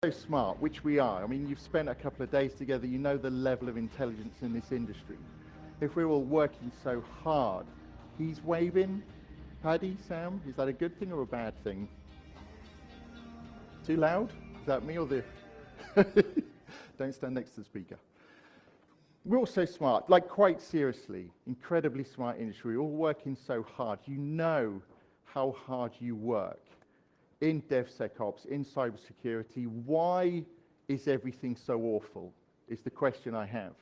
So smart, which we are. I mean, you've spent a couple of days together, you know the level of intelligence in this industry. If we're all working so hard, he's waving. Paddy, Sam, is that a good thing or a bad thing? Too loud? Is that me or the... Don't stand next to the speaker. We're all so smart, like quite seriously, incredibly smart industry. We're all working so hard. You know how hard you work in DevSecOps, in cybersecurity. Why is everything so awful, is the question I have.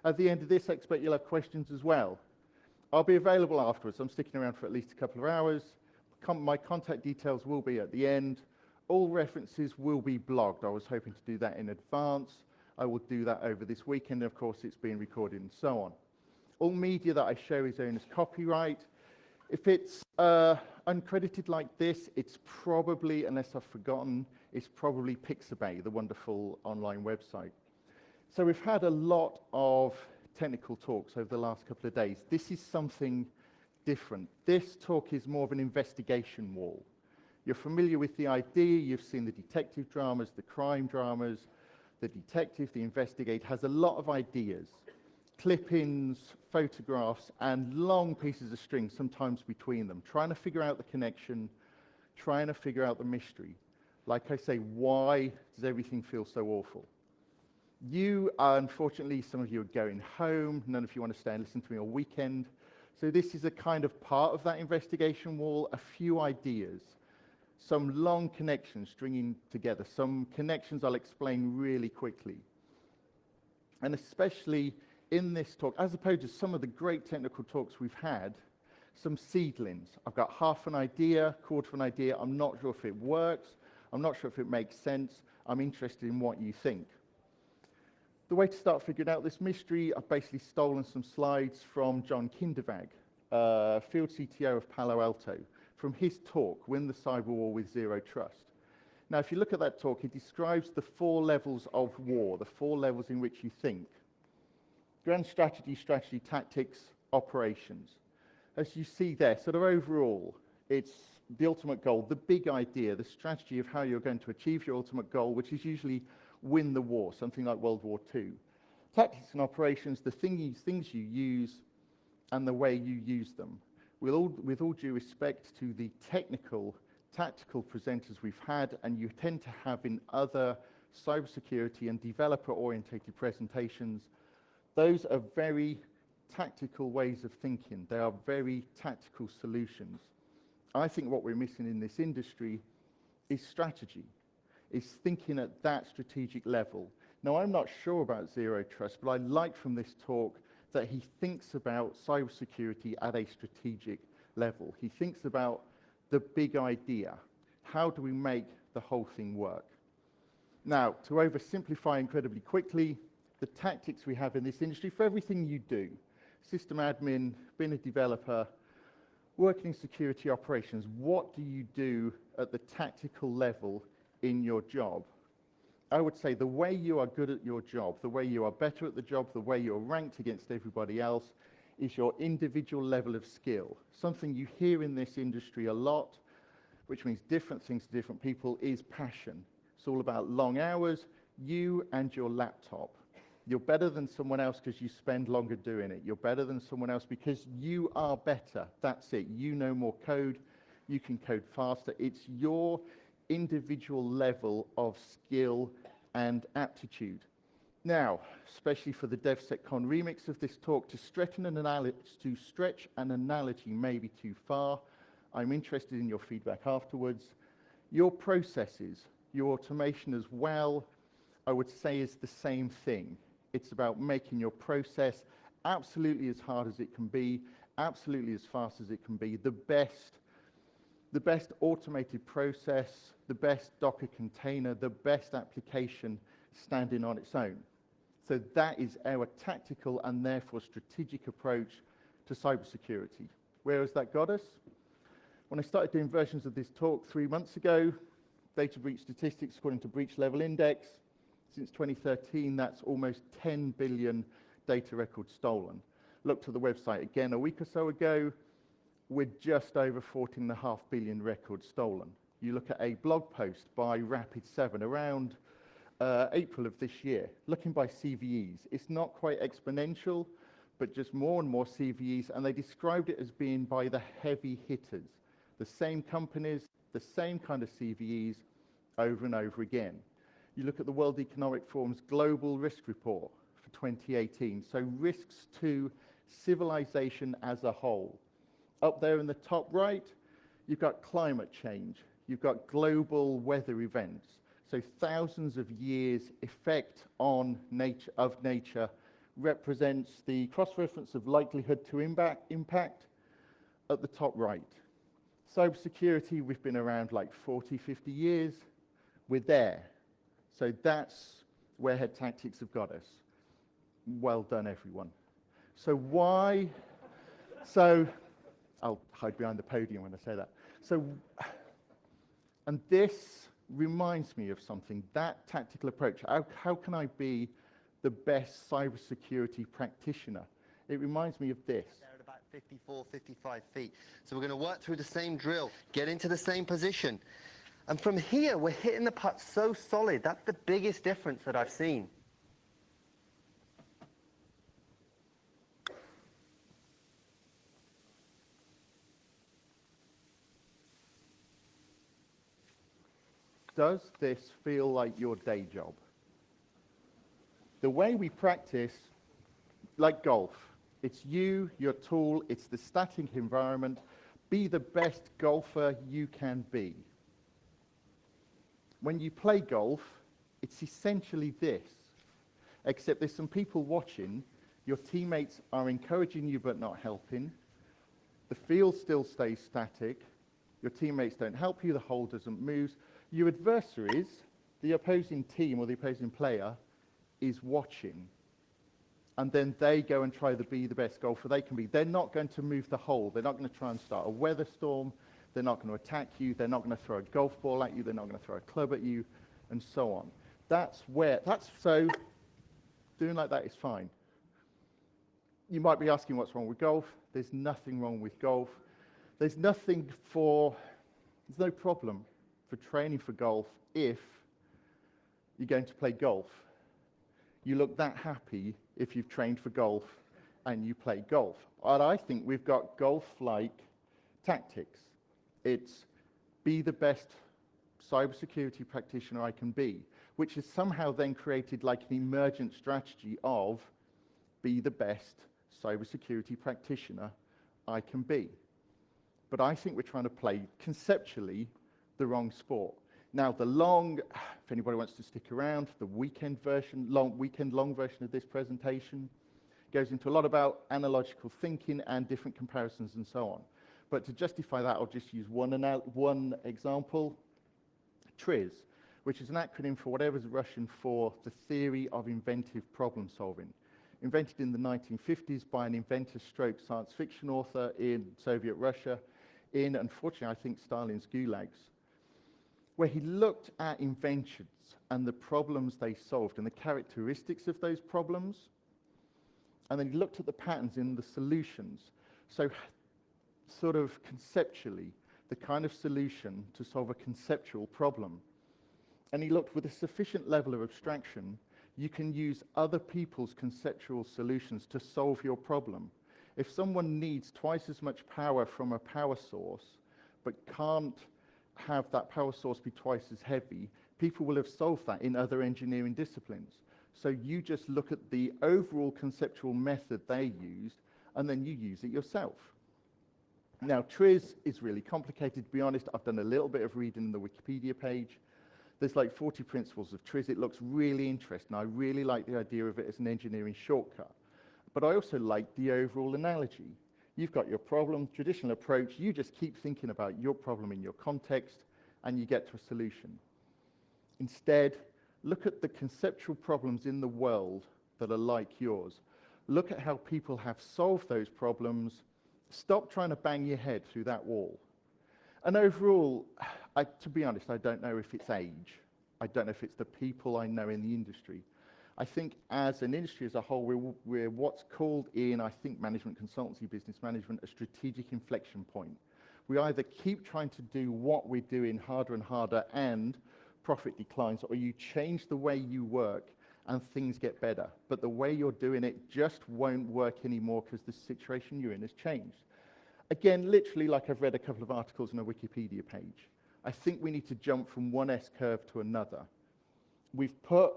At the end of this, I expect you'll have questions as well. I'll be available afterwards. I'm sticking around for at least a couple of hours. My contact details will be at the end. All references will be blogged. I was hoping to do that in advance. I will do that over this weekend. Of course, it's being recorded and so on. All media that I show is owned as copyright. If it's uncredited like this, it's probably, unless I've forgotten, it's probably Pixabay, the wonderful online website. So we've had a lot of technical talks over the last couple of days. This is something different. This talk is more of an investigation wall. You're familiar with the idea, you've seen the detective dramas, the crime dramas. The detective, the investigator, has a lot of ideas, clip-ins, photographs, and long pieces of string, sometimes between them, trying to figure out the connection, trying to figure out the mystery. Like I say, why does everything feel so awful? You are, unfortunately, some of you are going home, none of you want to stay and listen to me all weekend. So this is a kind of part of that investigation wall, a few ideas. Some long connections stringing together, some connections I'll explain really quickly. And especially in this talk, as opposed to some of the great technical talks we've had, some seedlings. I've got half an idea, quarter of an idea, I'm not sure if it works, I'm not sure if it makes sense, I'm interested in what you think. The way to start figuring out this mystery, I've basically stolen some slides from John Kindervag, field CTO of Palo Alto, from his talk, Win the Cyber War with Zero Trust. Now, if you look at that talk, he describes the 4 levels of war, the 4 levels in which you think. Grand strategy, strategy, tactics, operations. As you see there, sort of overall, it's the ultimate goal, the big idea, the strategy of how you're going to achieve your ultimate goal, which is usually win the war, something like World War II. Tactics and operations, the things you use and the way you use them. With all due respect to the technical, tactical presenters we've had, and you tend to have in other cybersecurity and developer-orientated presentations, those are very tactical ways of thinking. They are very tactical solutions. I think what we're missing in this industry is strategy, is thinking at that strategic level. Now, I'm not sure about Zero Trust, but I like from this talk that he thinks about cybersecurity at a strategic level. He thinks about the big idea. How do we make the whole thing work? Now, to oversimplify incredibly quickly, the tactics we have in this industry for everything you do, system admin, being a developer, working in security operations, what do you do at the tactical level in your job? I would say the way you are good at your job, the way you are better at the job, the way you're ranked against everybody else is your individual level of skill. Something you hear in this industry a lot, which means different things to different people, is passion. It's all about long hours, you and your laptop. You're better than someone else because you spend longer doing it. You're better than someone else because you are better. That's it. You know more code. You can code faster. It's your individual level of skill and aptitude. Now, especially for the DevSecCon remix of this talk, to stretch an analogy may be too far. I'm interested in your feedback afterwards. Your processes, your automation as well, I would say is the same thing. It's about making your process absolutely as hard as it can be, absolutely as fast as it can be, the best automated process, the best Docker container, the best application standing on its own. So that is our tactical and therefore strategic approach to cybersecurity. Where has that got us? When I started doing versions of this talk 3 months ago, data breach statistics according to Breach Level Index, since 2013, that's almost 10 billion data records stolen. Looked at the website again a week or so ago, we're just over 14.5 billion records stolen. You look at a blog post by Rapid7 around April of this year, looking by CVEs. It's not quite exponential, but just more and more CVEs, and they described it as being by the heavy hitters, the same companies, the same kind of CVEs over and over again. You look at the World Economic Forum's Global Risk Report for 2018, so risks to civilization as a whole. Up there in the top right, you've got climate change, you've got global weather events, so thousands of years effect on nature represents the cross-reference of likelihood to impact at the top right. Cybersecurity, we've been around like 40, 50 years. We're there. So that's where head tactics have got us. Well done, everyone. So why? So I'll hide behind the podium when I say that. So, and this reminds me of something, that tactical approach. How can I be the best cybersecurity practitioner? It reminds me of this. They're at about 54, 55 feet. So we're going to work through the same drill, get into the same position. And from here, we're hitting the putt so solid. That's the biggest difference that I've seen. Does this feel like your day job? The way we practice, like golf, it's you, your tool, it's the static environment. Be the best golfer you can be. When you play golf, it's essentially this, except there's some people watching. Your teammates are encouraging you but not helping. The field still stays static. Your teammates don't help you, the hole doesn't move. Your adversaries, the opposing team or the opposing player, is watching. And then they go and try to be the best golfer they can be. They're not going to move the hole. They're not going to try and start a weather storm. They're not going to attack you. They're not going to throw a golf ball at you. They're not going to throw a club at you, and so on. So doing like that is fine. You might be asking what's wrong with golf. There's nothing wrong with golf. There's no problem for training for golf if you're going to play golf. You look that happy if you've trained for golf and you play golf. And I think we've got golf-like tactics. It's be the best cybersecurity practitioner I can be, which is somehow then created like an emergent strategy of be the best cybersecurity practitioner I can be. But I think we're trying to play conceptually the wrong sport. Now, if anybody wants to stick around, the weekend long version of this presentation goes into a lot about analogical thinking and different comparisons and so on. But to justify that, I'll just use one example. TRIZ, which is an acronym for whatever's Russian for the theory of inventive problem solving. Invented in the 1950s by an inventor-stroke science fiction author in Soviet Russia, in, unfortunately, I think Stalin's gulags, where he looked at inventions and the problems they solved and the characteristics of those problems, and then he looked at the patterns in the solutions. So sort of conceptually, the kind of solution to solve a conceptual problem. And he looked with a sufficient level of abstraction, you can use other people's conceptual solutions to solve your problem. If someone needs twice as much power from a power source, but can't have that power source be twice as heavy, people will have solved that in other engineering disciplines. So you just look at the overall conceptual method they used, and then you use it yourself. Now, TRIZ is really complicated, to be honest. I've done a little bit of reading in the Wikipedia page. There's like 40 principles of TRIZ. It looks really interesting. I really like the idea of it as an engineering shortcut. But I also like the overall analogy. You've got your problem, traditional approach, you just keep thinking about your problem in your context, and you get to a solution. Instead, look at the conceptual problems in the world that are like yours. Look at how people have solved those problems. Stop trying to bang your head through that wall. And overall, to be honest, I don't know if it's age. I don't know if it's the people I know in the industry. I think as an industry as a whole, we're what's called in, I think, management consultancy, business management, a strategic inflection point, We either keep trying to do what we're doing harder and harder and profit declines, or you change the way you work and things get better. But the way you're doing it just won't work anymore because the situation you're in has changed. Again, literally like I've read a couple of articles on a Wikipedia page. I think we need to jump from one S-curve to another. We put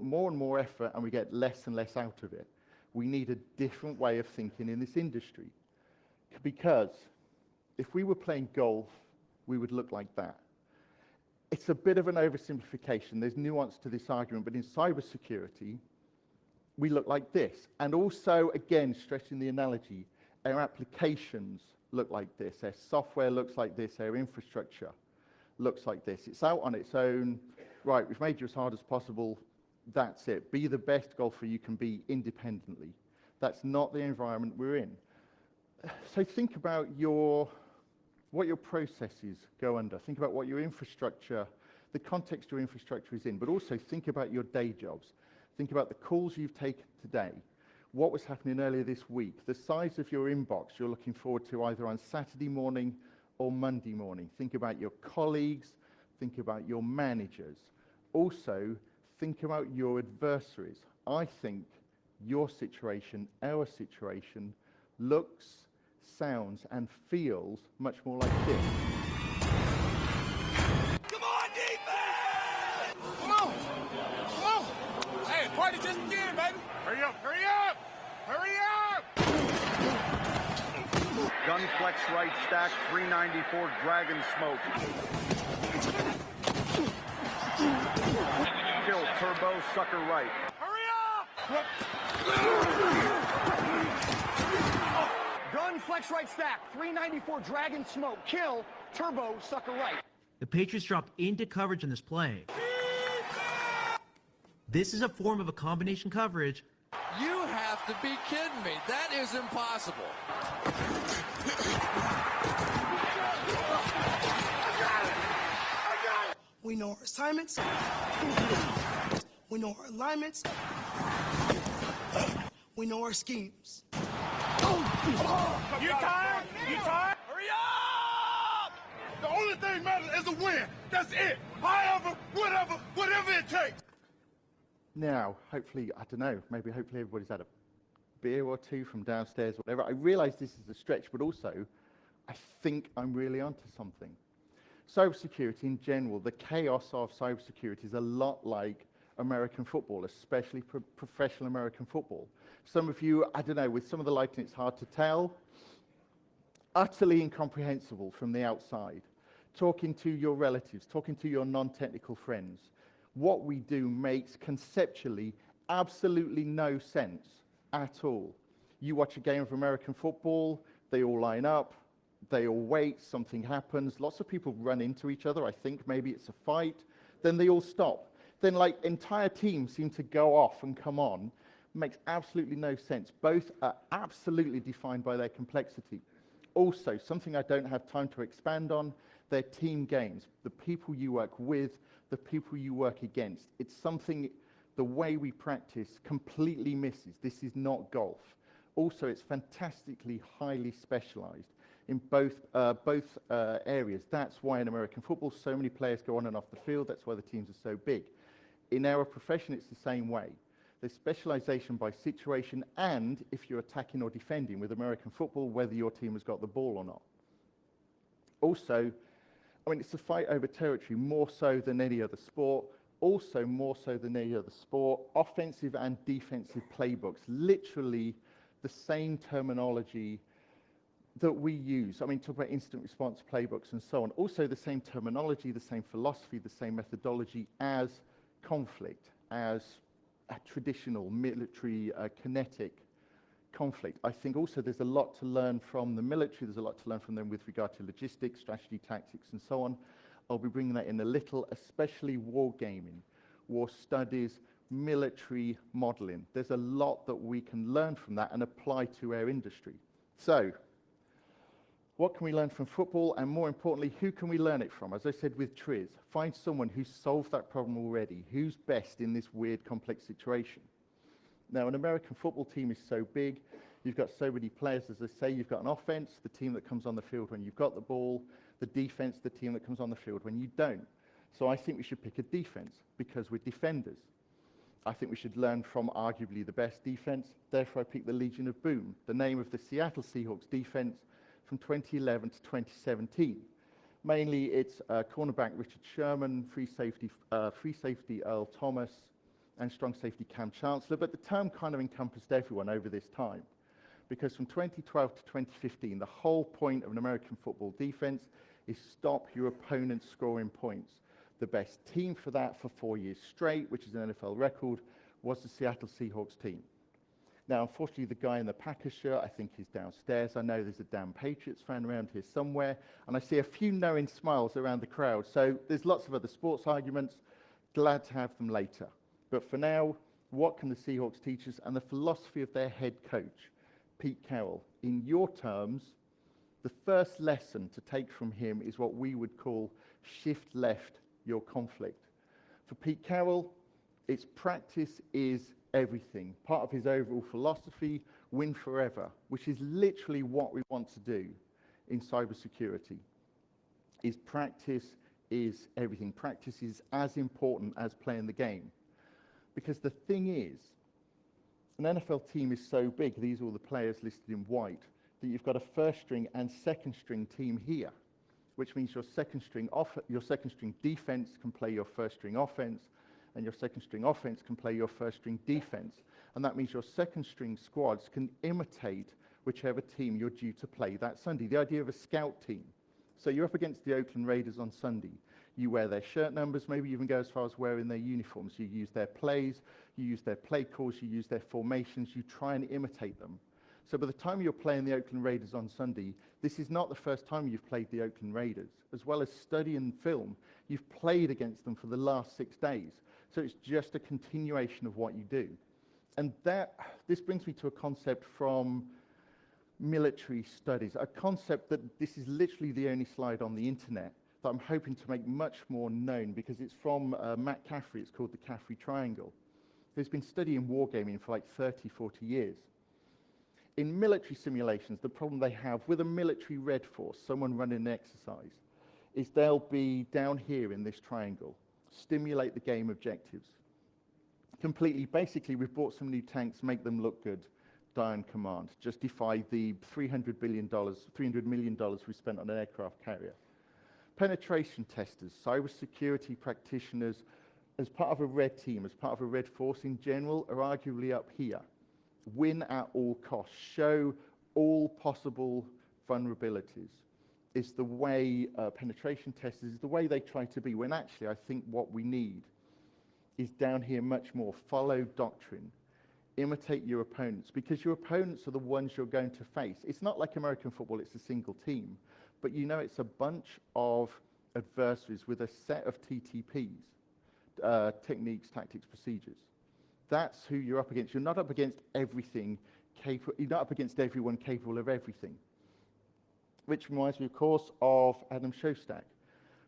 more and more effort and we get less and less out of it. We need a different way of thinking in this industry. Because if we were playing golf, we would look like that. It's a bit of an oversimplification. There's nuance to this argument, but in cybersecurity, we look like this. And also, again, stretching the analogy, our applications look like this. Our software looks like this. Our infrastructure looks like this. It's out on its own. Right, we've made you as hard as possible. That's it. Be the best golfer you can be independently. That's not the environment we're in. So think about what your processes go under. Think about what your infrastructure, the context your infrastructure is in, but also think about your day jobs. Think about the calls you've taken today, what was happening earlier this week, the size of your inbox you're looking forward to either on Saturday morning or Monday morning. Think about your colleagues, think about your managers. Also, think about your adversaries. I think your situation, our situation, looks, sounds, and feels much more like this. Come on, defense! Come on! Come on! Hey, party just began, baby! Hurry up! Hurry up! Hurry up! Gun flex right stack, 394 Dragon Smoke. Kill turbo sucker right. Hurry up! Gun flex right stack, 394 Dragon Smoke. Kill turbo sucker right. The Patriots dropped into coverage in this play. This is a form of a combination coverage. You have to be kidding me. That is impossible. We know our assignments. We know our alignments. We know our schemes. You tired? You tired? Hurry up! The only thing matters is a win. That's it. However, whatever it takes. Now, hopefully, I don't know, hopefully everybody's had a beer or two from downstairs, whatever. I realize this is a stretch, but also, I think I'm really onto something. Cybersecurity in general, the chaos of cybersecurity is a lot like American football, especially professional American football. Some of you, I don't know, with some of the lighting it's hard to tell, utterly incomprehensible from the outside. Talking to your relatives, talking to your non-technical friends. What we do makes conceptually absolutely no sense at all. You watch a game of American football, they all line up, they all wait, something happens, lots of people run into each other, I think maybe it's a fight, then they all stop. Then like entire teams seem to go off and come on. Makes absolutely no sense. Both are absolutely defined by their complexity. Also, something I don't have time to expand on, they're team games. The people you work with, the people you work against. It's something the way we practice completely misses. This is not golf. Also, it's fantastically highly specialized in both areas. That's why in American football, so many players go on and off the field. That's why the teams are so big. In our profession, it's the same way. There's specialization by situation and if you're attacking or defending with American football, whether your team has got the ball or not. Also, I mean, it's a fight over territory more so than any other sport, also more so than any other sport, offensive and defensive playbooks, literally the same terminology that we use. I mean, talk about instant response playbooks and so on. Also the same terminology, the same philosophy, the same methodology as conflict, as a traditional military kinetic conflict. I think also there's a lot to learn from the military, there's a lot to learn from them with regard to logistics, strategy, tactics, and so on. I'll be bringing that in a little, especially war gaming, war studies, military modeling. There's a lot that we can learn from that and apply to our industry. So, what can we learn from football? And more importantly, who can we learn it from? As I said with Triz, find someone who's solved that problem already, who's best in this weird, complex situation. Now, an American football team is so big, You've got so many players, as I say, you've got an offense, the team that comes on the field when you've got the ball, the defense, the team that comes on the field when you don't. So I think we should pick a defense because we're defenders. I think we should learn from arguably the best defense. Therefore, I picked the Legion of Boom, the name of the Seattle Seahawks defense from 2011 to 2017. Mainly, it's cornerback Richard Sherman, free safety Earl Thomas, and strong safety Cam Chancellor. But the term kind of encompassed everyone over this time, because from 2012 to 2015, the whole point of an American football defense is stop your opponent scoring points. The best team for that for 4 years straight, which is an NFL record, was the Seattle Seahawks team. Now, unfortunately, the guy in the Packers shirt, I think he's downstairs. I know there's a damn Patriots fan around here somewhere, and I see a few knowing smiles around the crowd. So there's lots of other sports arguments. Glad to have them later. But for now, what can the Seahawks teach us, and the philosophy of their head coach, Pete Carroll? In your terms, the first lesson to take from him is what we would call shift left your conflict. For Pete Carroll, it's practice is everything. Part of his overall philosophy, win forever, which is literally what we want to do in cybersecurity, is practice is everything. Practice is as important as playing the game. Because the thing is, an NFL team is so big, these are all the players listed in white, that you've got a first string and second string team here, which means your second string defense can play your first string offense, and your second string offense can play your first string defense. And that means your second string squads can imitate whichever team you're due to play that Sunday. The idea of a scout team. So you're up against the Oakland Raiders on Sunday. You wear their shirt numbers, maybe even go as far as wearing their uniforms. You use their plays, you use their play calls, you use their formations, you try and imitate them. So by the time you're playing the Oakland Raiders on Sunday, this is not the first time you've played the Oakland Raiders. As well as studying film, you've played against them for the last 6 days. So it's just a continuation of what you do. And this brings me to a concept from military studies, a concept that this is literally the only slide on the internet that I'm hoping to make much more known, because it's from Matt Caffrey. It's called the Caffrey Triangle. He's been studying wargaming for like 30, 40 years. In military simulations, the problem they have with a military red force, someone running an exercise, is they'll be down here in this triangle, stimulate the game objectives. Completely, basically, we've bought some new tanks, make them look good, die on command, justify the $300 million we spent on an aircraft carrier. Penetration testers, cybersecurity practitioners, as part of a red team, as part of a red force in general, are arguably up here. Win at all costs, show all possible vulnerabilities, is the way penetration testers, is the way they try to be, when actually I think what we need is down here much more. Follow doctrine, imitate your opponents, because your opponents are the ones you're going to face. It's not like American football, it's a single team, but you know it's a bunch of adversaries with a set of TTPs, techniques, tactics, procedures. That's who you're up against. You're not up against everything capable, you're not up against everyone capable of everything. Which reminds me, of course, of Adam Shostak,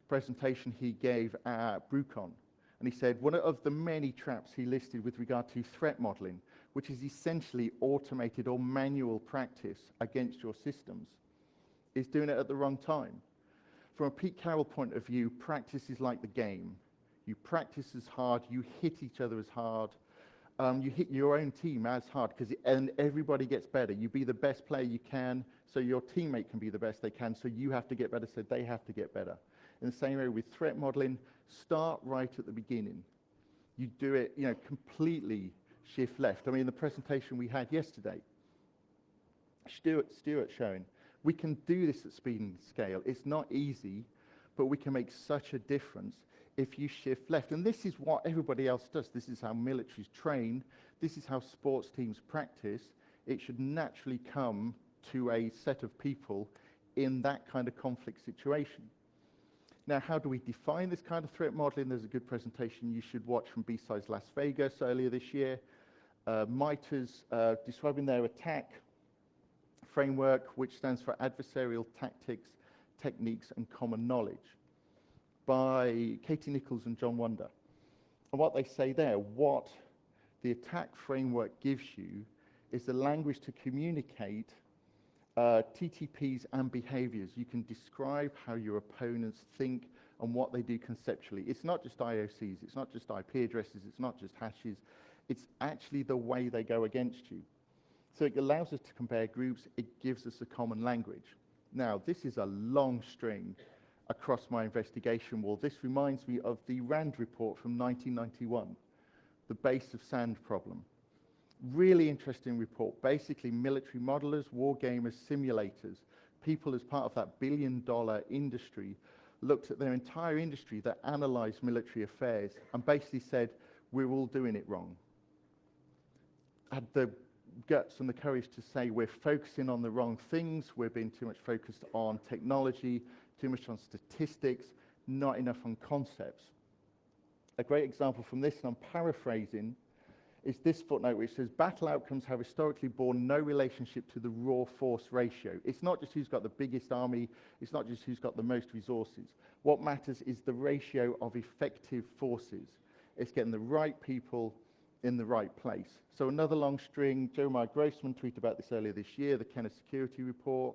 presentation he gave at BrewCon. And he said one of the many traps he listed with regard to threat modeling, which is essentially automated or manual practice against your systems, is doing it at the wrong time. From a Pete Carroll point of view, practice is like the game. You practice as hard, you hit each other as hard, you hit your own team as hard, and everybody gets better. You be the best player you can, so your teammate can be the best they can, so you have to get better, so they have to get better. In the same way with threat modeling, start right at the beginning. You do it, completely shift left. I mean, the presentation we had yesterday, Stuart showing, we can do this at speed and scale. It's not easy, but we can make such a difference if you shift left. And this is what everybody else does. This is how militaries train. This is how sports teams practice. It should naturally come to a set of people in that kind of conflict situation. Now, how do we define this kind of threat modeling? There's a good presentation you should watch from B-Sides Las Vegas earlier this year. MITRE's describing their attack framework, which stands for Adversarial Tactics, Techniques, and Common Knowledge, by Katie Nichols and John Wonder. And what they say there, what the attack framework gives you is the language to communicate TTPs and behaviors. You can describe how your opponents think and what they do conceptually. It's not just IOCs, it's not just IP addresses, it's not just hashes, it's actually the way they go against you. So it allows us to compare groups, it gives us a common language. Now, this is a long string across my investigation wall. This reminds me of the RAND report from 1991, the base of sand problem. Really interesting report. Basically, military modelers, war gamers, simulators, people as part of that billion-dollar industry looked at their entire industry that analyzed military affairs and basically said, we're all doing it wrong. Had the guts and the courage to say we're focusing on the wrong things, we're being too much focused on technology, too much on statistics, not enough on concepts. A great example from this, and I'm paraphrasing, is this footnote which says battle outcomes have historically borne no relationship to the raw force ratio. It's not just who's got the biggest army, it's not just who's got the most resources. What matters is the ratio of effective forces. It's getting the right people in the right place. So another long string, Jeremiah Grossman tweeted about this earlier this year, the Kenner Security Report.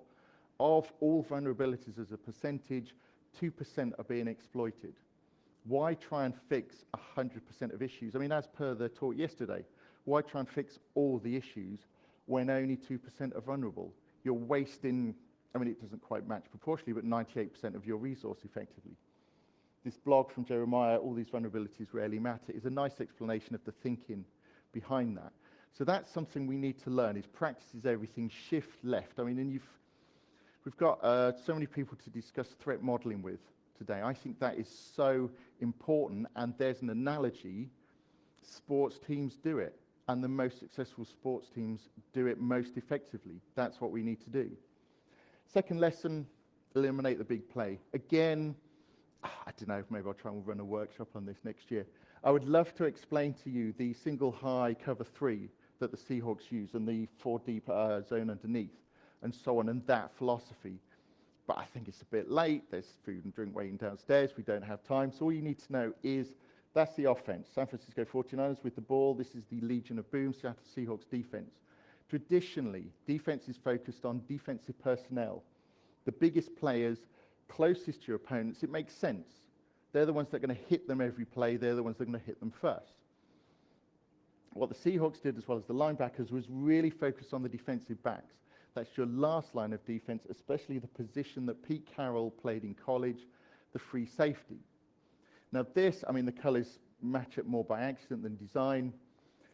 Of all vulnerabilities as a percentage, 2% are being exploited. Why try and fix 100% of issues? I mean, as per the talk yesterday, why try and fix all the issues when only 2% are vulnerable? You're wasting, I mean, it doesn't quite match proportionally, but 98% of your resource effectively. This blog from Jeremiah, All These Vulnerabilities Rarely Matter, is a nice explanation of the thinking behind that. So that's something we need to learn, is practice is everything, shift left. I mean, and we've got so many people to discuss threat modeling with today. I think that is so important, and there's an analogy. Sports teams do it, and the most successful sports teams do it most effectively. That's what we need to do. Second lesson, eliminate the big play. Again, I don't know, maybe I'll try and run a workshop on this next year. I would love to explain to you the single high cover 3 that the Seahawks use and the 4 deep zone underneath and so on, and that philosophy. But I think it's a bit late. There's food and drink waiting downstairs. We don't have time. So all you need to know is that's the offense. San Francisco 49ers with the ball. This is the Legion of Boom, Seattle Seahawks defense. Traditionally, defense is focused on defensive personnel. The biggest players closest to your opponents, it makes sense. They're the ones that are going to hit them every play. They're the ones that are going to hit them first. What the Seahawks did, as well as the linebackers, was really focus on the defensive backs. That's your last line of defense, especially the position that Pete Carroll played in college, the free safety. Now this, I mean, the colors match up more by accident than design.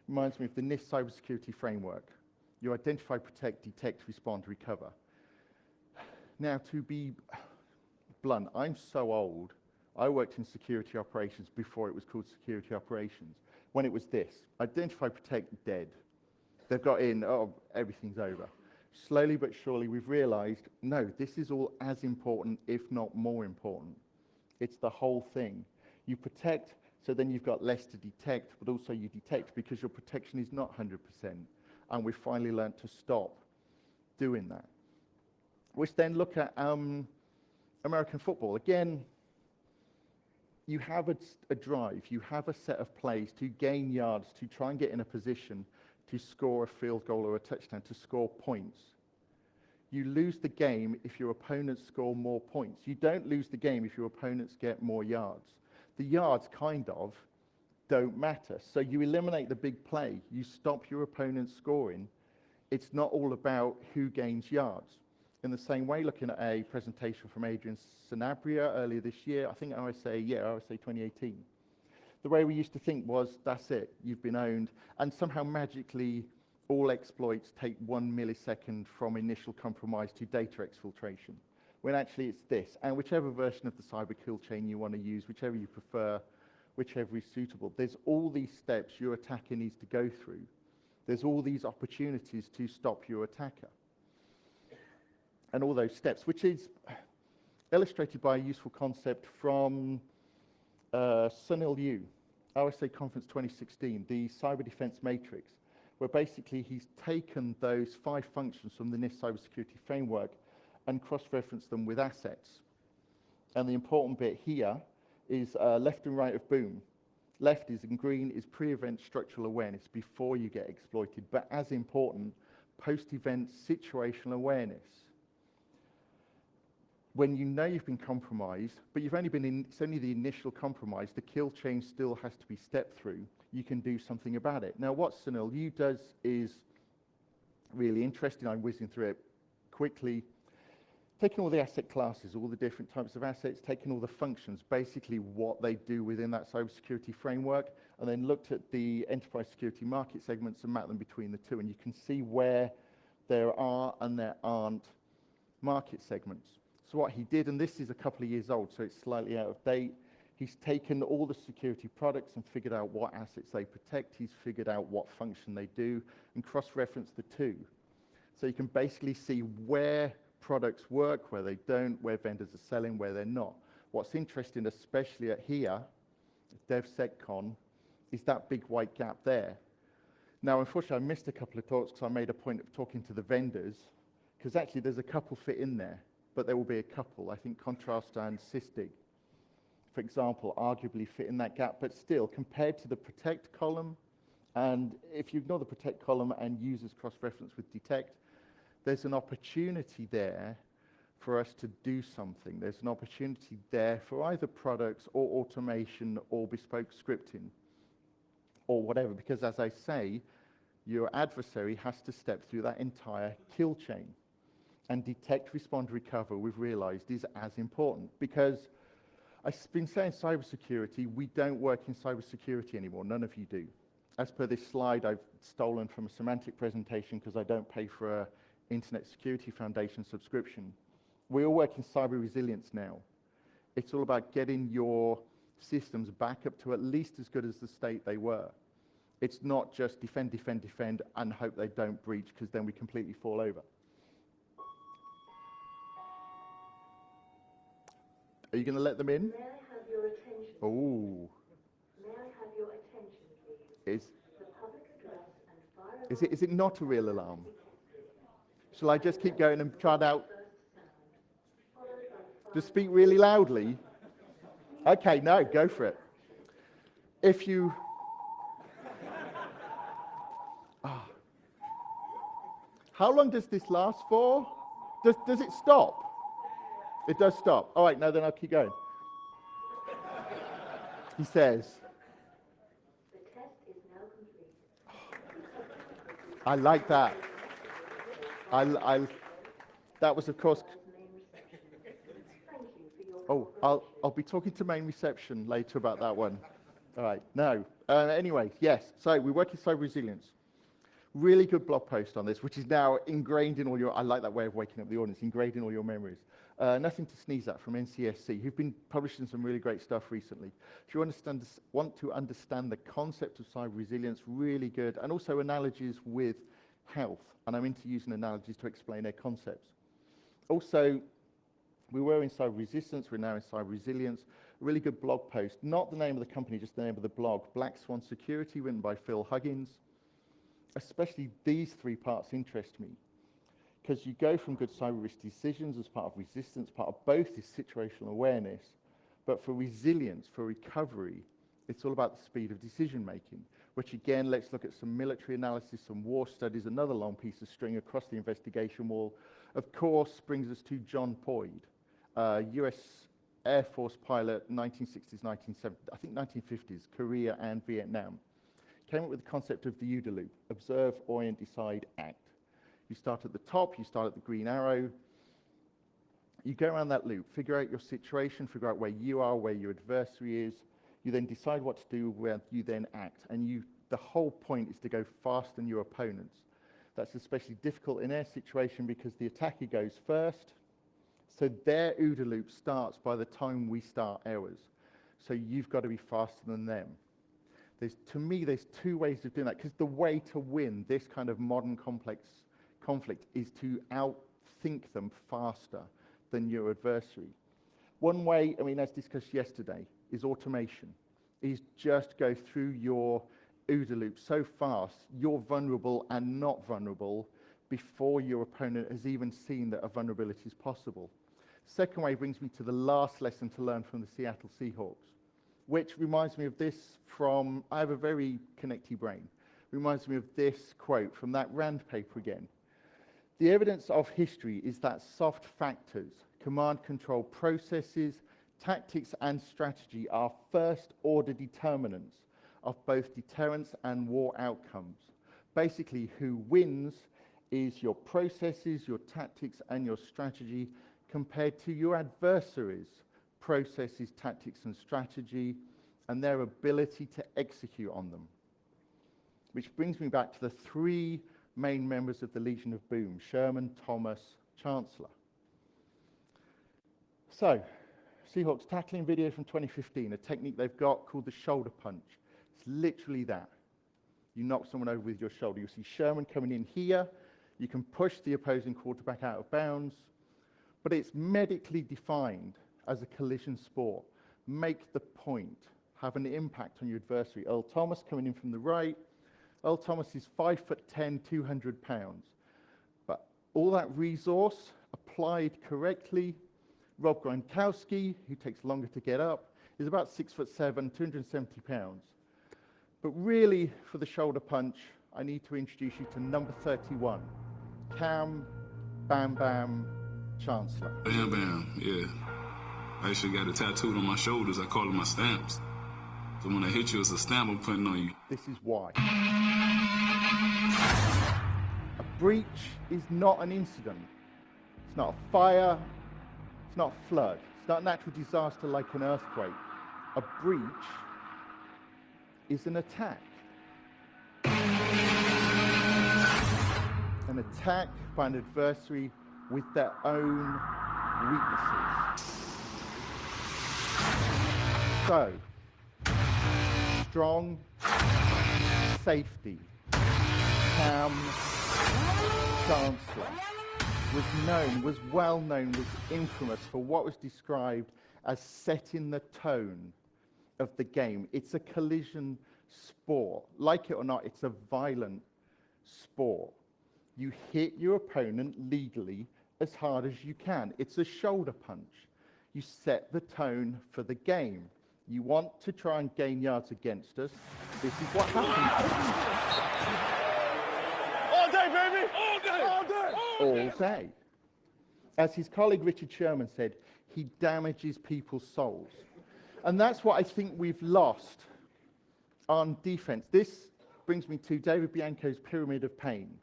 Reminds me of the NIST cybersecurity framework. You identify, protect, detect, respond, recover. Now, to be blunt, I'm so old. I worked in security operations before it was called security operations. When it was this, identify, protect, dead. They've got in, oh, everything's over. Slowly but surely we've realized, no, this is all as important, if not more important. It's the whole thing. You protect, so then you've got less to detect, but also you detect because your protection is not 100%. And we've finally learned to stop doing that. Which then look at American football. Again, you have a drive, you have a set of plays to gain yards, to try and get in a position to score a field goal or a touchdown, to score points. You lose the game if your opponents score more points. You don't lose the game if your opponents get more yards. The yards kind of don't matter. So you eliminate the big play. You stop your opponents scoring. It's not all about who gains yards. In the same way, looking at a presentation from Adrian Sanabria earlier this year, I think RSA 2018. The way we used to think was, that's it, you've been owned, and somehow magically all exploits take 1 millisecond from initial compromise to data exfiltration, when actually it's this, and whichever version of the cyber kill chain you want to use, whichever you prefer, whichever is suitable, there's all these steps your attacker needs to go through. There's all these opportunities to stop your attacker. And all those steps, which is illustrated by a useful concept from Sunil Yu, RSA Conference 2016, the Cyber Defense Matrix, where basically he's taken those 5 functions from the NIST cybersecurity framework and cross-referenced them with assets. And the important bit here is left and right of boom. left is in green is pre-event structural awareness before you get exploited, but as important, post-event situational awareness. When you know you've been compromised, but you've only been in, it's only the initial compromise, the kill chain still has to be stepped through, you can do something about it. Now what Sunil U does is really interesting. I'm whizzing through it quickly. Taking all the asset classes, all the different types of assets, taking all the functions, basically what they do within that cybersecurity framework, and then looked at the enterprise security market segments and mapped them between the two, and you can see where there are and there aren't market segments. So what he did, and this is a couple of years old, so it's slightly out of date, he's taken all the security products and figured out what assets they protect, he's figured out what function they do, and cross-referenced the two. So you can basically see where products work, where they don't, where vendors are selling, where they're not. What's interesting, especially at here, DevSecCon, is that big white gap there. Now, unfortunately, I missed a couple of talks because I made a point of talking to the vendors, because actually there's a couple fit in there, but there will be a couple. I think Contrast and Sysdig, for example, arguably fit in that gap, but still, compared to the protect column, and if you ignore the protect column and users cross-reference with detect, there's an opportunity there for us to do something. There's an opportunity there for either products or automation or bespoke scripting or whatever, because as I say, your adversary has to step through that entire kill chain. And detect, respond, recover, we've realized, is as important, because I've been saying cybersecurity, we don't work in cybersecurity anymore, none of you do. As per this slide, I've stolen from a semantic presentation because I don't pay for a Internet Security Foundation subscription. We all work in cyber resilience now. It's all about getting your systems back up to at least as good as the state they were. It's not just defend, defend, defend, and hope they don't breach, because then we completely fall over. Are you going to let them in? May I have your attention? Oh. May I have your attention, please? The public address and fire Is it not a real alarm? Shall I just keep going and try it out? Just speak really loudly? Okay, no, go for it. If you... How long does this last for? Does it stop? It does stop. All right, no, then I'll keep going. He says, The test is now complete. I like that. That was, of course... Oh, I'll be talking to main reception later about that one. All right, no. Anyway, yes, so we work in cyber resilience. Really good blog post on this, which is now ingrained in all your... I like that way of waking up the audience, ingrained in all your memories. Nothing to sneeze at from NCSC, who've been publishing some really great stuff recently. If you want to understand the concept of cyber resilience, really good, and also analogies with health, and I'm into using analogies to explain their concepts. Also, we were in cyber resistance, we're now in cyber resilience. A really good blog post, not the name of the company, just the name of the blog, Black Swan Security, written by Phil Huggins. Especially these three parts interest me, because you go from good cyber risk decisions as part of resistance, part of both is situational awareness, but for resilience, for recovery, it's all about the speed of decision making, which again, let's look at some military analysis, some war studies, another long piece of string across the investigation wall. Of course, brings us to John Boyd, US Air Force pilot, 1960s, 1970s, I think 1950s, Korea and Vietnam. Came up with the concept of the OODA loop, observe, orient, decide, act. You start at the top, you start at the green arrow, you go around that loop, figure out your situation, figure out where you are, where your adversary is, you then decide what to do, where you then act, and the whole point is to go faster than your opponents. That's especially difficult in our situation because the attacker goes first, so their OODA loop starts by the time we start ours. So you've got to be faster than them. To me, there's two ways of doing that, because the way to win this kind of modern complex conflict is to outthink them faster than your adversary. One way, I mean, as discussed yesterday, is automation. Is just go through your OODA loop so fast, you're vulnerable and not vulnerable before your opponent has even seen that a vulnerability is possible. Second way brings me to the last lesson to learn from the Seattle Seahawks. which reminds me of this from, I have a very connecty brain, reminds me of this quote from that Rand paper again. The evidence of history is that soft factors, command control processes, tactics and strategy are first-order determinants of both deterrence and war outcomes. Basically, who wins is your processes, your tactics, and your strategy compared to your adversaries' processes, tactics, and strategy, and their ability to execute on them. Which brings me back to the three main members of the Legion of Boom: Sherman, Thomas, Chancellor. So, Seahawks tackling video from 2015, a technique they've got called the shoulder punch. It's literally that. You knock someone over with your shoulder. You see Sherman coming in here. You can push the opposing quarterback out of bounds, but it's medically defined as a collision sport. Make the point. Have an impact on your adversary. Earl Thomas coming in from the right. Earl Thomas is 5'10", 200 pounds. But all that resource applied correctly. Rob Gronkowski, who takes longer to get up, is about 6'7", 270 pounds. But really, for the shoulder punch, I need to introduce you to number 31, Cam Bam Bam Chancellor. Bam Bam, yeah. I actually got it tattooed on my shoulders. I call it my stamps. So when I hit you, it's a stamp I'm putting on you. This is why. A breach is not an incident. It's not a fire. It's not a flood. It's not a natural disaster like an earthquake. A breach is an attack. An attack by an adversary with their own weaknesses. So, strong safety. Cam Chancellor was well known, was infamous for what was described as setting the tone of the game. It's a collision sport. Like it or not, it's a violent sport. You hit your opponent legally as hard as you can. It's a shoulder punch. You set the tone for the game. You want to try and gain yards against us. This is what happens. All day, baby! All day! All day! All day. As his colleague Richard Sherman said, he damages people's souls. And that's what I think we've lost on defense. This brings me to David Bianco's pyramid of pain.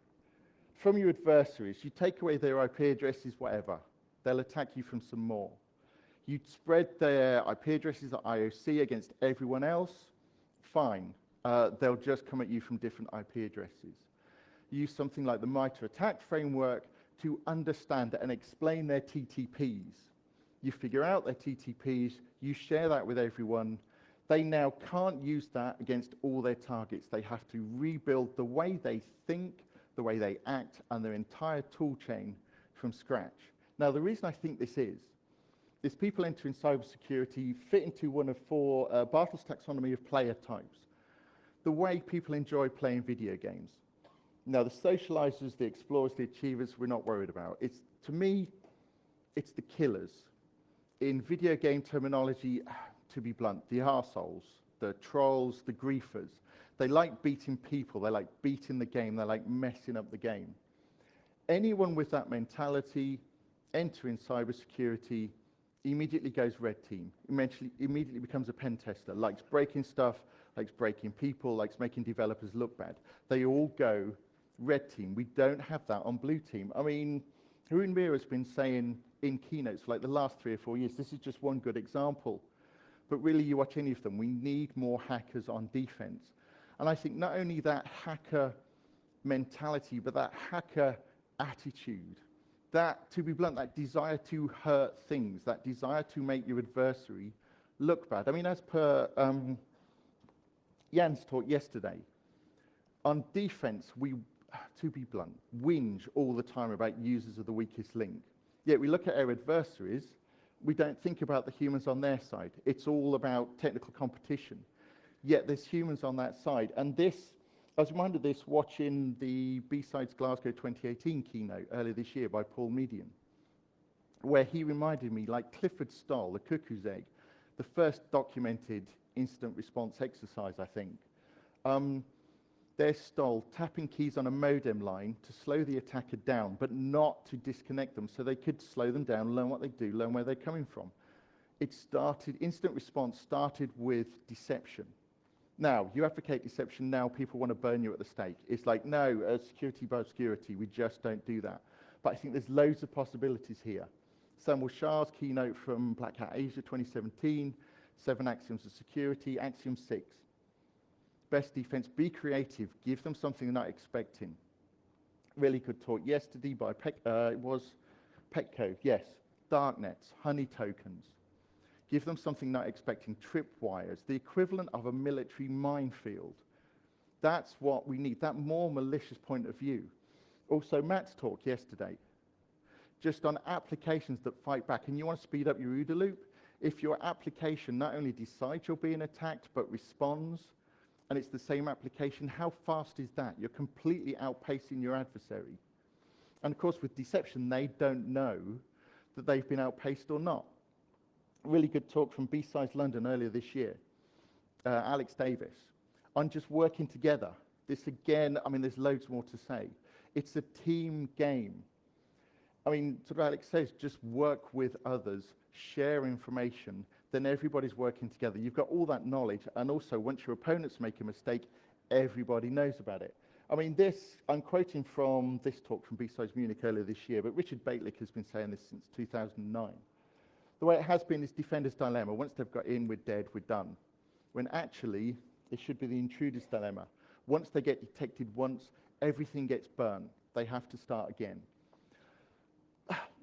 From your adversaries, you take away their IP addresses, whatever. They'll attack you from some more. You spread their IP addresses at IOC against everyone else, fine. They'll just come at you from different IP addresses. Use something like the MITRE attack framework to understand and explain their TTPs. You figure out their TTPs, you share that with everyone. They now can't use that against all their targets. They have to rebuild the way they think, the way they act, and their entire tool chain from scratch. Now, the reason I think this is people entering cybersecurity fit into one of four Bartle's taxonomy of player types. The way people enjoy playing video games. Now, the socializers, the explorers, the achievers, we're not worried about. To me, it's the killers. In video game terminology, to be blunt, the arseholes, the trolls, the griefers. They like beating people, they like beating the game, they like messing up the game. Anyone with that mentality entering cybersecurity immediately goes red team, immediately becomes a pen tester, likes breaking stuff, likes breaking people, likes making developers look bad. They all go red team. We don't have that on blue team. I mean, Haroon Mir has been saying in keynotes for like the last 3 or 4 years, this is just one good example. But really, you watch any of them, we need more hackers on defense. And I think not only that hacker mentality, but that hacker attitude, that, to be blunt, that desire to hurt things, that desire to make your adversary look bad. I mean, as per Jan's talk yesterday, on defense, we, to be blunt, whinge all the time about users of the weakest link. Yet we look at our adversaries, we don't think about the humans on their side. It's all about technical competition. Yet there's humans on that side. And this, I was reminded of this watching the B-Sides Glasgow 2018 keynote earlier this year by Paul Median, where he reminded me, like Clifford Stoll, the cuckoo's egg, the first documented incident response exercise, I think. They're stole tapping keys on a modem line to slow the attacker down, but not to disconnect them, so they could slow them down, learn what they do, learn where they're coming from. Incident response started with deception. Now, you advocate deception, now people want to burn you at the stake. It's like, no, security by obscurity, we just don't do that. But I think there's loads of possibilities here. Samuel Shah's keynote from Black Hat Asia 2017, 7 Axioms of Security, Axiom 6. Best defense, be creative, give them something they're not expecting. Really good talk yesterday by Petco, yes. Darknets, honey tokens. Give them something not expecting, tripwires, the equivalent of a military minefield. That's what we need, that more malicious point of view. Also, Matt's talk yesterday, just on applications that fight back, and you want to speed up your OODA loop, if your application not only decides you're being attacked, but responds, and it's the same application, how fast is that? You're completely outpacing your adversary. And of course, with deception, they don't know that they've been outpaced or not. Really good talk from DevSecCon London earlier this year, Alex Davis, on just working together. This again, I mean, there's loads more to say. It's a team game. I mean, sort of Alex says, just work with others, share information, then everybody's working together. You've got all that knowledge, and also once your opponents make a mistake, everybody knows about it. I mean, I'm quoting from this talk from DevSecOps Munich earlier this year, but Richard Baitlick has been saying this since 2009. The way it has been is defender's dilemma. Once they've got in, we're dead, we're done. When actually, it should be the intruder's dilemma. Once they get detected once, everything gets burned. They have to start again.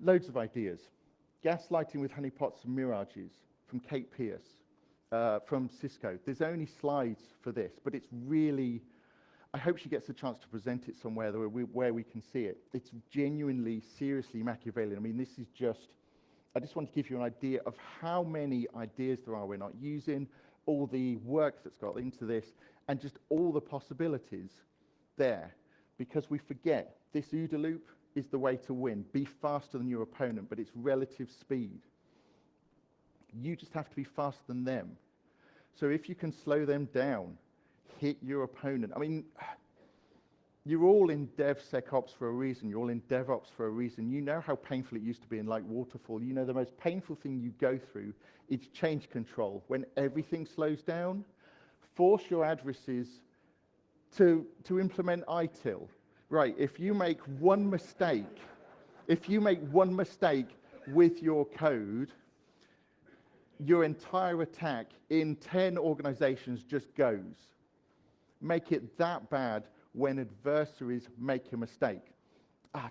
Loads of ideas. Gaslighting with honeypots and mirages from Kate Pierce, from Cisco. There's only slides for this, but it's really, I hope she gets a chance to present it somewhere where we can see it. It's genuinely, seriously Machiavellian. I mean, this is just, I just want to give you an idea of how many ideas there are we're not using, all the work that's got into this, and just all the possibilities there. Because we forget, this OODA loop is the way to win. Be faster than your opponent, but it's relative speed. You just have to be faster than them. So if you can slow them down, hit your opponent. I mean, you're all in DevSecOps for a reason. You're all in DevOps for a reason. You know how painful it used to be in like waterfall. You know the most painful thing you go through is change control. When everything slows down, force your adversaries to implement ITIL. Right, if you make one mistake with your code, your entire attack in 10 organizations just goes. Make it that bad when adversaries make a mistake.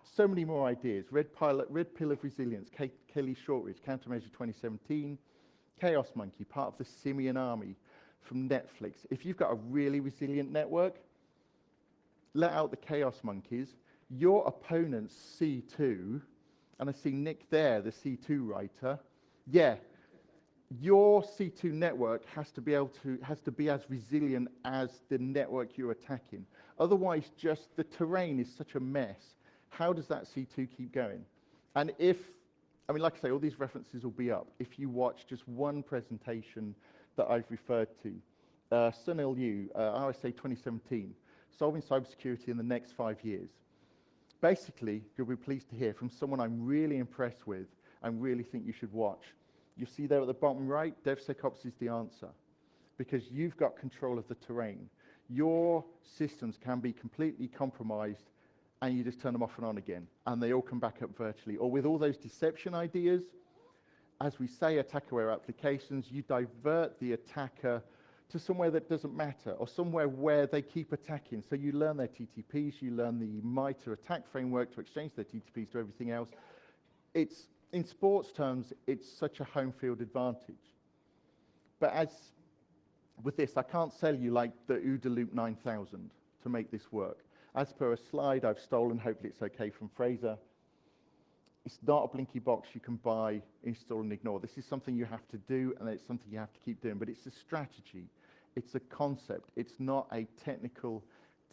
So many more ideas. Red Pill of Resilience, Kelly Shortridge, Countermeasure 2017, Chaos Monkey, part of the Simian Army from Netflix. If you've got a really resilient network, let out the Chaos Monkeys. Your opponent's C2, and I see Nick there, the C2 writer. Yeah, your C2 network has to be as resilient as the network you're attacking. Otherwise, just the terrain is such a mess. How does that C2 keep going? And like I say, all these references will be up. If you watch just one presentation that I've referred to, Sunil Yu, RSA 2017, Solving Cybersecurity in the Next 5 Years. Basically, you'll be pleased to hear from someone I'm really impressed with and really think you should watch. You see there at the bottom right, DevSecOps is the answer, because you've got control of the terrain. Your systems can be completely compromised and you just turn them off and on again, and they all come back up virtually. Or with all those deception ideas, as we say, attacker-aware applications, you divert the attacker to somewhere that doesn't matter, or somewhere where they keep attacking. So you learn their TTPs, you learn the MITRE attack framework to exchange their TTPs to everything else. It's, in sports terms, it's such a home field advantage. But as with this, I can't sell you like the OODA Loop 9000 to make this work. As per a slide I've stolen, hopefully it's okay, from Fraser, it's not a blinky box you can buy, install, and ignore. This is something you have to do, and it's something you have to keep doing. But it's a strategy. It's a concept. It's not a technical,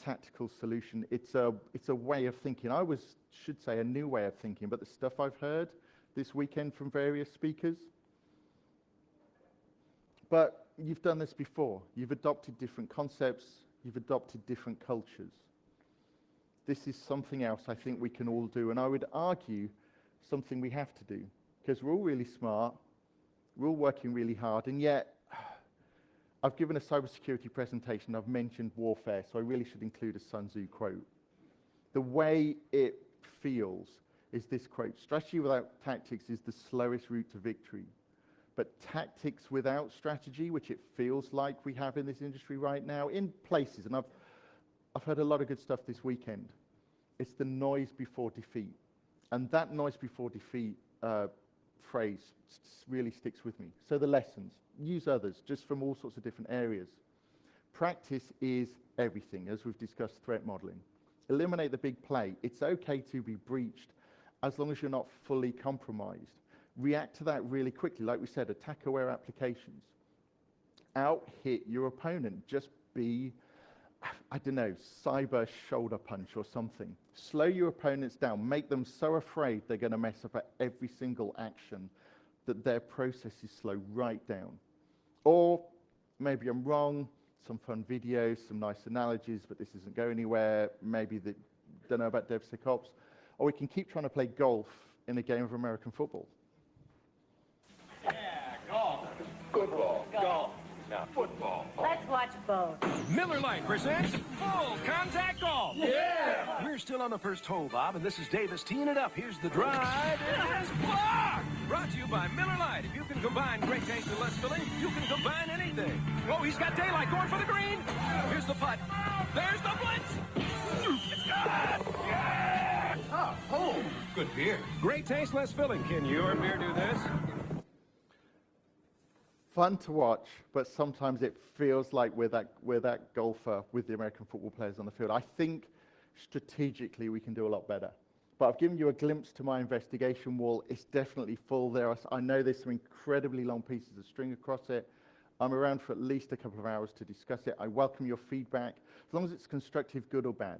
tactical solution. It's a way of thinking. I should say a new way of thinking, but the stuff I've heard this weekend from various speakers. But you've done this before. You've adopted different concepts. You've adopted different cultures. This is something else I think we can all do, and I would argue something we have to do, because we're all really smart, we're all working really hard, and yet I've given a cybersecurity presentation, I've mentioned warfare, so I really should include a Sun Tzu quote. The way it feels is this quote: strategy without tactics is the slowest route to victory. But tactics without strategy, which it feels like we have in this industry right now, in places, and I've heard a lot of good stuff this weekend, it's the noise before defeat. And that noise before defeat phrase really sticks with me. So the lessons, use others, just from all sorts of different areas. Practice is everything, as we've discussed threat modeling. Eliminate the big play. It's okay to be breached as long as you're not fully compromised. React to that really quickly. Like we said, attack-aware applications. Out-hit your opponent. Just be, I don't know, cyber shoulder punch or something. Slow your opponents down. Make them so afraid they're going to mess up at every single action that their processes slow right down. Or maybe I'm wrong, some fun videos, some nice analogies, but this isn't going anywhere. Maybe they don't know about DevSecOps. Or we can keep trying to play golf in a game of American football. Yeah, golf. Good ball. Golf. Now, football. Let's watch both. Miller Lite presents Full Contact Golf. Yeah! We're still on the first hole, Bob, and this is Davis teeing it up. Here's the drive. It is blocked! Brought to you by Miller Lite. If you can combine great taste and less filling, you can combine anything. Oh, he's got daylight going for the green. Here's the putt. There's the blitz. It's good! Yeah! Oh, Good beer. great taste, less filling. Can your beer do this? Fun to watch, but sometimes it feels like we're that golfer with the American football players on the field. I think strategically we can do a lot better. But I've given you a glimpse to my investigation wall. It's definitely full there. I know there's some incredibly long pieces of string across it. I'm around for at least a couple of hours to discuss it. I welcome your feedback, as long as it's constructive, good or bad.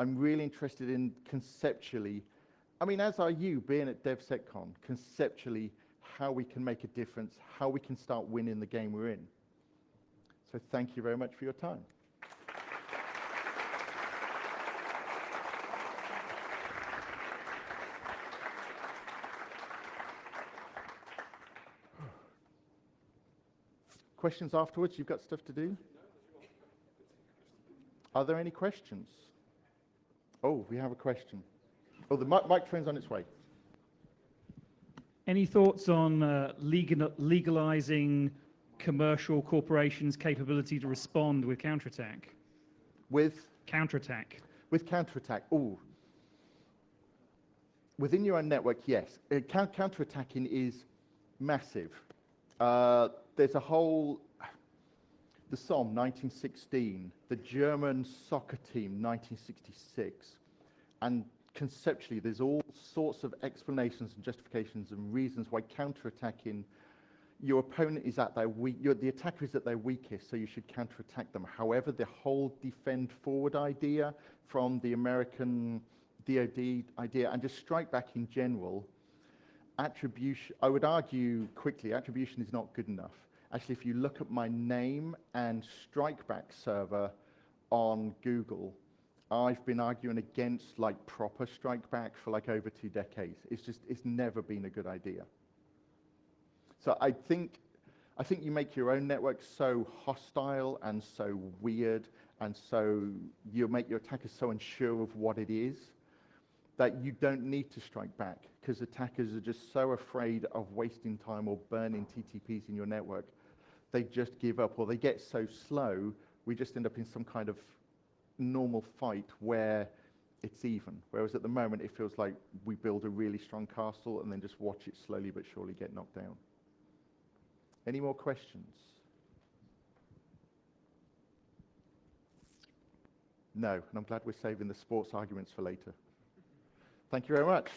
I'm really interested in conceptually, I mean, as are you, being at DevSecCon, conceptually, how we can make a difference, how we can start winning the game we're in. So thank you very much for your time. Questions afterwards? You've got stuff to do? Are there any questions? Oh, we have a question. Oh, the microphone's on its way. Any thoughts on legalizing commercial corporations' capability to respond with counterattack? With? Counterattack. With counterattack. Oh. Within your own network, yes. Counterattacking is massive. There's a whole, the Somme, 1916, the German soccer team, 1966, and conceptually, there's all sorts of explanations and justifications and reasons why counterattacking, your opponent is at their the attacker is at their weakest, so you should counterattack them. However, the whole defend forward idea from the American DoD idea, and just strike back in general, attribution, I would argue quickly, attribution is not good enough. Actually, if you look at my name and strikeback server on Google, I've been arguing against like proper strikeback for like over 2 decades. It's never been a good idea. So I think you make your own network so hostile and so weird, and so you make your attackers so unsure of what it is that you don't need to strike back, because attackers are just so afraid of wasting time or burning TTPs in your network, they just give up, or they get so slow, we just end up in some kind of normal fight where it's even. Whereas at the moment, it feels like we build a really strong castle and then just watch it slowly but surely get knocked down. Any more questions? No, and I'm glad we're saving the sports arguments for later. Thank you very much.